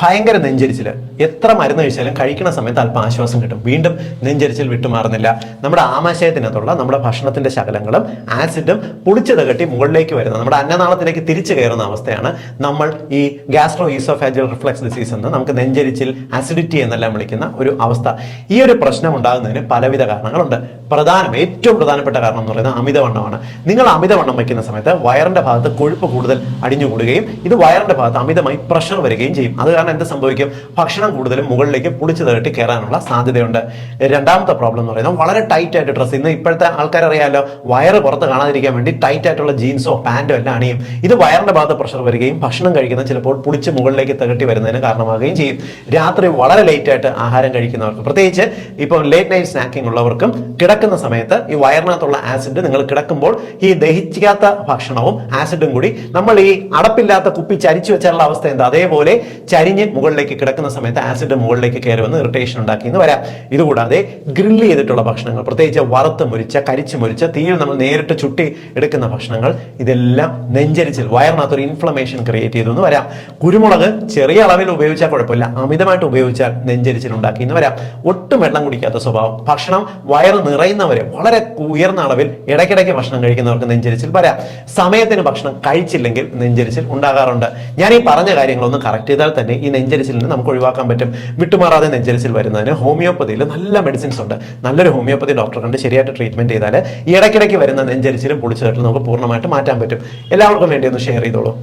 ഭയങ്കര നെഞ്ചരിച്ചിൽ. എത്ര മരുന്ന് കഴിച്ചാലും കഴിക്കുന്ന സമയത്ത് അല്പം ആശ്വാസം കിട്ടും. വീണ്ടും നെഞ്ചരിച്ചിൽ വിട്ടുമാറുന്നില്ല. നമ്മുടെ ആമാശയത്തിനകത്തുള്ള നമ്മുടെ ഭക്ഷണത്തിന്റെ ശകലങ്ങളും ആസിഡും പുളിച്ചു തകട്ടി മുകളിലേക്ക് വരുന്ന നമ്മുടെ അന്നനാളത്തിലേക്ക് തിരിച്ചു കയറുന്ന അവസ്ഥയാണ് നമ്മൾ ഈ ഗ്യാസ്ട്രോ ഈസോഫാജിയൽ റിഫ്ലക്സ് ഡിസീസ് എന്ന് നമുക്ക് നെഞ്ചരിച്ചിൽ, അസിഡിറ്റി എന്നെല്ലാം വിളിക്കുന്ന ഒരു അവസ്ഥ. ഈ ഒരു പ്രശ്നം ഉണ്ടാകുന്നതിന് പലവിധ കാരണങ്ങളുണ്ട്. ഏറ്റവും പ്രധാനപ്പെട്ട കാരണം എന്ന് പറയുന്നത് അമിതവണ്ണമാണ്. നിങ്ങൾ അമിതവണ്ണം വയ്ക്കുന്ന സമയത്ത് വയറിന്റെ ഭാഗത്ത് കൊഴുപ്പ് കൂടുതൽ അടിഞ്ഞുകൂടുകയും ഇത് വയറിന്റെ ഭാഗത്ത് അമിതമായി പ്രഷർ വരികയും ചെയ്യും. അത് കാരണം എന്ത് സംഭവിക്കും? ഭക്ഷണം കൂടുതലും മുകളിലേക്ക് പുളിച്ചു തകട്ടി കയറാനുള്ള സാധ്യതയുണ്ട്. രണ്ടാമത്തെ പ്രോബ്ലം എന്ന് പറയുന്നത് വളരെ ടൈറ്റ് ആയിട്ട് ഡ്രസ്സ്. ഇന്ന് ഇപ്പോഴത്തെ ആൾക്കാരറിയാലോ, വയറ് പുറത്ത് കാണാതിരിക്കാൻ വേണ്ടി ടൈറ്റ് ആയിട്ടുള്ള ജീൻസോ പാൻറ്റോ എല്ലാം അണിയും. ഇത് വയറിന്റെ ഭാഗത്ത് പ്രഷർ വരികയും ഭക്ഷണം കഴിക്കുന്ന ചിലപ്പോൾ പുളിച്ച് മുകളിലേക്ക് തകട്ടി വരുന്നതിന് കാരണമാകുകയും ചെയ്യും. രാത്രി വളരെ ലേറ്റ് ആയിട്ട് ആഹാരം കഴിക്കുന്നവർക്ക്, പ്രത്യേകിച്ച് ഇപ്പോൾ ലേറ്റ് നൈറ്റ് സ്നാക്കിംഗ് ഉള്ളവർക്കും കിടക്കുന്ന സമയത്ത് ഈ വയറിനകത്തുള്ള ആസിഡ് നിങ്ങൾ കിടക്കുമ്പോൾ ഈ ദഹിക്കാത്ത ഭക്ഷണവും ആസിഡും കൂടി നമ്മൾ ഈ അടപ്പില്ലാത്ത കുപ്പി ചരിച്ചു വെച്ചാലുള്ള അവസ്ഥ എന്താ, അതേപോലെ ചരിഞ്ഞ് മുകളിലേക്ക് കിടക്കുന്ന സമയത്ത് ആസിഡ് മുകളിലേക്ക് കയറി വന്ന് ഇറിറ്റേഷൻ ഉണ്ടാക്കി എന്ന് വരാം. ഇതുകൂടാതെ ഗ്രില്ല് ചെയ്തിട്ടുള്ള ഭക്ഷണങ്ങൾ, പ്രത്യേകിച്ച് വറുത്ത് മുരിച്ച, കരിച്ചു മുരിച്ച, തീയിൽ നമ്മൾ നേരിട്ട് ചുട്ടി എടുക്കുന്ന ഭക്ഷണങ്ങൾ, ഇതെല്ലാം നെഞ്ചരിച്ചിൽ, വയറിനകത്തൊരു ഇൻഫ്ലമേഷൻ ക്രിയേറ്റ് ചെയ്തു എന്ന് വരാം. കുരുമുളക് ചെറിയ അളവിൽ ഉപയോഗിച്ചാൽ കുഴപ്പമില്ല, അമിതമായിട്ട് ഉപയോഗിച്ചാൽ നെഞ്ചരിച്ചിൽ ഉണ്ടാക്കി എന്ന് വരാം. ഒട്ടും വെള്ളം കുടിക്കാത്ത സ്വഭാവം, ഭക്ഷണം വയറ് നിറയുന്നവരെ വളരെ ഉയർന്ന അളവിൽ ഇടയ്ക്കിടയ്ക്ക് ഭക്ഷണം കഴിക്കുന്നവർക്ക് നെഞ്ചരിച്ചിൽ വരാം. സമയത്തിന് ഭക്ഷണം കഴിച്ചില്ലെങ്കിൽ നെഞ്ചരിച്ചിൽ ഉണ്ടാകാറുണ്ട്. ഞാൻ ഈ പറഞ്ഞ കാര്യങ്ങളൊന്ന് കറക്റ്റ് ചെയ്താൽ തന്നെ ഈ നെഞ്ചരിച്ചിലിന് നമുക്ക് ഒഴിവാക്കാൻ പറ്റും. വിട്ടുമാറാതെ നെഞ്ചരിച്ചിൽ വരുന്നതിന് ഹോമിയോപ്പതിയിൽ നല്ല മെഡിസിൻസ് ഉണ്ട്. നല്ലൊരു ഹോമിയോപ്പതി ഡോക്ടറെ കണ്ട് ശരിയായിട്ട് ട്രീറ്റ്മെന്റ് ചെയ്താൽ ഈ ഇടയ്ക്കിടയ്ക്ക് വരുന്ന നെഞ്ചരിച്ചിലും പുളിച്ചു തട്ടും നമുക്ക് പൂർണ്ണമായിട്ട് മാറ്റാൻ പറ്റും. എല്ലാവർക്കും വേണ്ടി ഒന്ന് ഷെയർ ചെയ്തോളൂ.